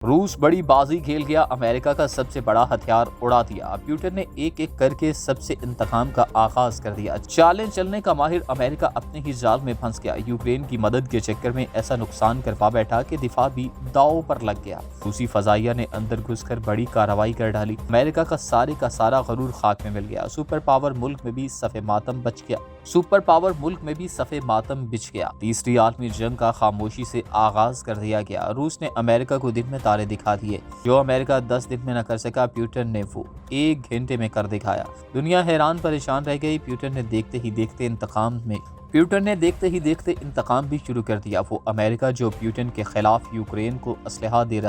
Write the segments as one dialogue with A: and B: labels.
A: روس بڑی بازی کھیل گیا، امریکہ کا سب سے بڑا ہتھیار اڑا دیا۔ پیوٹن نے ایک ایک کر کے سب سے انتقام کا آغاز کر دیا۔ چالیں چلنے کا ماہر امریکہ اپنے ہی جال میں پھنس گیا۔ یوکرین کی مدد کے چکر میں ایسا نقصان کروا بیٹھا کہ دفاع بھی داؤ پر لگ گیا۔ روسی فضائیہ نے اندر گھس کر بڑی کارروائی کر ڈالی۔ امریکہ کا سارا غرور خاک میں مل گیا۔ سپر پاور ملک میں بھی صف ماتم بچ گیا۔ تیسری عالمی جنگ کا خاموشی سے آغاز کر دیا گیا۔ روس نے امریکہ کو دن میں تارے دکھا دیے۔ جو امریکہ 10 دن میں نہ کر سکا، پیوٹن نے وہ 1 گھنٹے میں کر دکھایا۔ دنیا حیران پریشان رہ گئی۔ پیوٹن نے دیکھتے ہی دیکھتے انتقام بھی شروع کر دیا۔ وہ امریکہ جو پیوٹن کے خلاف یوکرین کو اسلحہ دے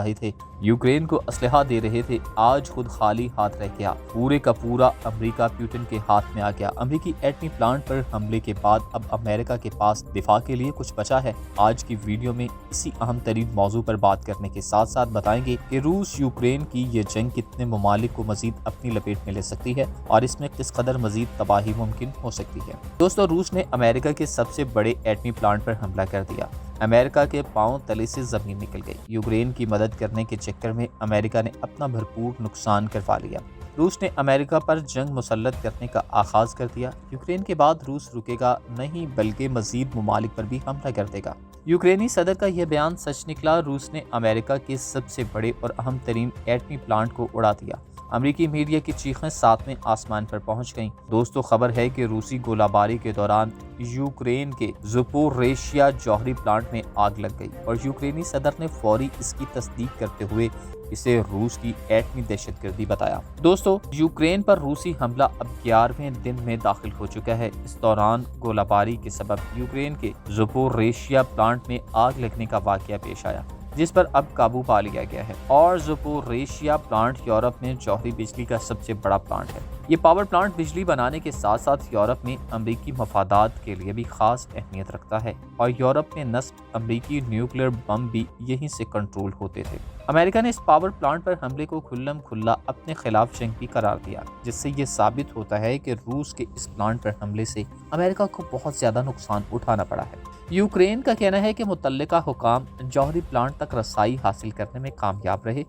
A: رہے تھے، آج خود خالی ہاتھ رہ گیا۔ پورے کا پورا امریکہ پیوٹن کے ہاتھ میں آ گیا۔ امریکی ایٹمی پلانٹ پر حملے کے بعد اب امریکہ کے پاس دفاع کے لیے کچھ بچا ہے؟ آج کی ویڈیو میں اسی اہم ترین موضوع پر بات کرنے کے ساتھ ساتھ بتائیں گے کہ روس یوکرین کی یہ جنگ کتنے ممالک کو مزید اپنی لپیٹ میں لے سکتی ہے اور اس میں کس قدر مزید تباہی ممکن ہو سکتی ہے۔ دوستو، روس نے امریکہ کے سب سے بڑے ایٹمی پلانٹ پر حملہ کر دیا۔ امریکہ کے پاؤں تلے سے زمین نکل گئی۔ یوکرین کی مدد کرنے کے چکر میں امریکہ نے اپنا بھرپور نقصان کروا لیا۔ روس نے امریکہ پر جنگ مسلط کرنے کا آغاز کر دیا۔ یوکرین کے بعد روس رکے گا نہیں، بلکہ مزید ممالک پر بھی حملہ کر دے گا۔ یوکرینی صدر کا یہ بیان سچ نکلا۔ روس نے امریکہ کے سب سے بڑے اور اہم ترین ایٹمی پلانٹ کو اڑا دیا۔ امریکی میڈیا کی چیخیں 7ویں آسمان پر پہنچ گئیں۔ دوستو، خبر ہے کہ روسی گولہ باری کے دوران یوکرین کے زپوریشیا جوہری پلانٹ میں آگ لگ گئی اور یوکرینی صدر نے فوری اس کی تصدیق کرتے ہوئے اسے روس کی ایٹمی دہشت گردی بتایا۔ دوستو، یوکرین پر روسی حملہ اب 11ویں دن میں داخل ہو چکا ہے۔ اس دوران گولہ باری کے سبب یوکرین کے زپوریشیا پلانٹ میں آگ لگنے کا واقعہ پیش آیا، جس پر اب قابو پا لیا گیا ہے، اور زپوریشیا پلانٹ یورپ میں جوہری بجلی کا سب سے بڑا پلانٹ ہے۔ یہ پاور پلانٹ بجلی بنانے کے ساتھ ساتھ یورپ میں امریکی مفادات کے لیے بھی خاص اہمیت رکھتا ہے، اور یورپ میں نصب امریکی نیوکلیئر بم بھی یہیں سے کنٹرول ہوتے تھے۔ امریکہ نے اس پاور پلانٹ پر حملے کو کھلم کھلا اپنے خلاف جنگ بھی قرار دیا، جس سے یہ ثابت ہوتا ہے کہ روس کے اس پلانٹ پر حملے سے امریکہ کو بہت زیادہ نقصان اٹھانا پڑا ہے۔ یوکرین کا کہنا ہے کہ متعلقہ حکام جوہری پلانٹ تک رسائی حاصل کرنے میں کامیاب رہے،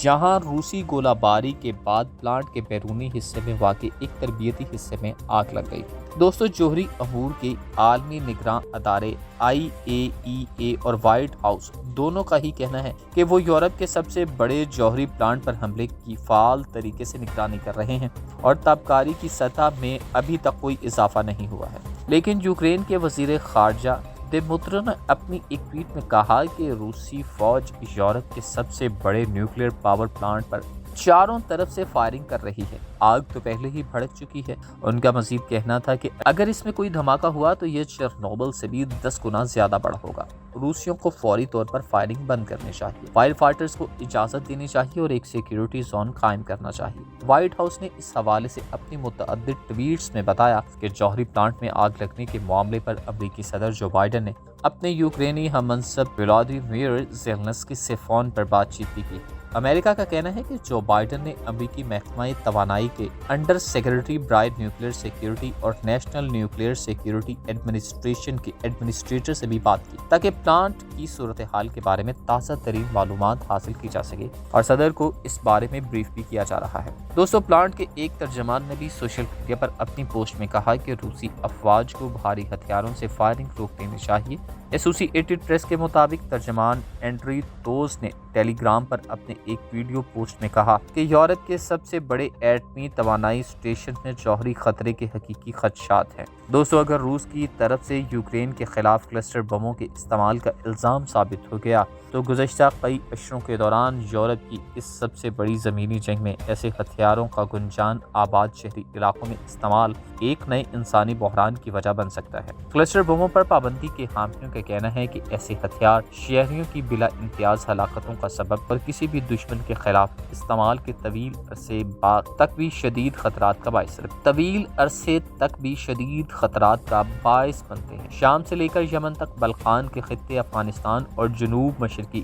A: جہاں روسی گولہ باری کے بعد پلانٹ کے بیرونی حصے میں واقع ایک تربیتی حصے میں آگ لگ گئی۔ دوستو، جوہری امور کے عالمی نگراں ادارے IAEA اور وائٹ ہاؤس دونوں کا ہی کہنا ہے کہ وہ یورپ کے سب سے بڑے جوہری پلانٹ پر حملے کی فعال طریقے سے نگرانی کر رہے ہیں، اور تابکاری کی سطح میں ابھی تک کوئی اضافہ نہیں ہوا ہے۔ لیکن یوکرین کے وزیر خارجہ دمترو نے اپنی ایک ٹویٹ میں کہا کہ روسی فوج یورپ کے سب سے بڑے نیوکلیئر پاور پلانٹ پر چاروں طرف سے فائرنگ کر رہی ہے۔ آگ تو پہلے ہی بھڑک چکی ہے۔ ان کا مزید کہنا تھا کہ اگر اس میں کوئی دھماکہ ہوا تو یہ چرنوبل سے بھی 10 گنا زیادہ بڑا ہوگا۔ روسیوں کو فوری طور پر فائرنگ بند کرنی چاہیے، فائر فائٹرز کو اجازت دینی چاہیے اور ایک سیکیورٹی زون قائم کرنا چاہیے۔ وائٹ ہاؤس نے اس حوالے سے اپنی متعدد ٹویٹس میں بتایا کہ جوہری پلانٹ میں آگ لگنے کے معاملے پر امریکی صدر جو بائیڈن نے اپنے یوکرینی ہم منصب ولادیمیر زیلنسکی سے فون پر بات چیت بھی کی۔ امریکہ کا کہنا ہے کہ جو بائیڈن نے امریکی محکمہ توانائی کے انڈر سیکرٹری برائے نیوکلیئر سیکیورٹی اور نیشنل نیوکلیئر سیکیورٹی ایڈمنسٹریشن کے ایڈمنسٹریٹر سے بھی بات کی، تاکہ پلانٹ کی صورتحال کے بارے میں تازہ ترین معلومات حاصل کی جا سکے، اور صدر کو اس بارے میں بریف بھی کیا جا رہا ہے۔ دوستو، پلانٹ کے ایک ترجمان نے بھی سوشل میڈیا پر اپنی پوسٹ میں کہا کہ روسی افواج کو بھاری ہتھیاروں سے فائرنگ روک دینی چاہیے۔ ایسوسی ایٹڈ پریس کے مطابق ترجمان اینڈری توز نے ٹیلی گرام پر اپنے ایک ویڈیو پوسٹ میں کہا کہ یورپ کے سب سے بڑے ایٹمی توانائی اسٹیشن میں جوہری خطرے کے حقیقی خدشات ہیں۔ دوستو، اگر روس کی طرف سے یوکرین کے خلاف کلسٹر بموں کے استعمال کا الزام ثابت ہو گیا تو گزشتہ کئی اشروں کے دوران یورپ کی اس سب سے بڑی زمینی جنگ میں ایسے ہتھیاروں کا گنجان آباد شہری علاقوں میں استعمال ایک نئے انسانی بحران کی وجہ بن سکتا ہے۔ کلسٹر بموں پر پابندی کے حامیوں کا کہنا ہے کہ ایسے ہتھیار شہریوں کی بلا امتیاز ہلاکتوں کا سبب اور کسی بھی دشمن کے خلاف استعمال کے طویل عرصے تک بھی شدید خطرات کا باعث بنتے ہیں۔ شام سے لے کر یمن تک، بلقان کے خطے، افغانستان اور جنوب مشرقی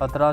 A: 15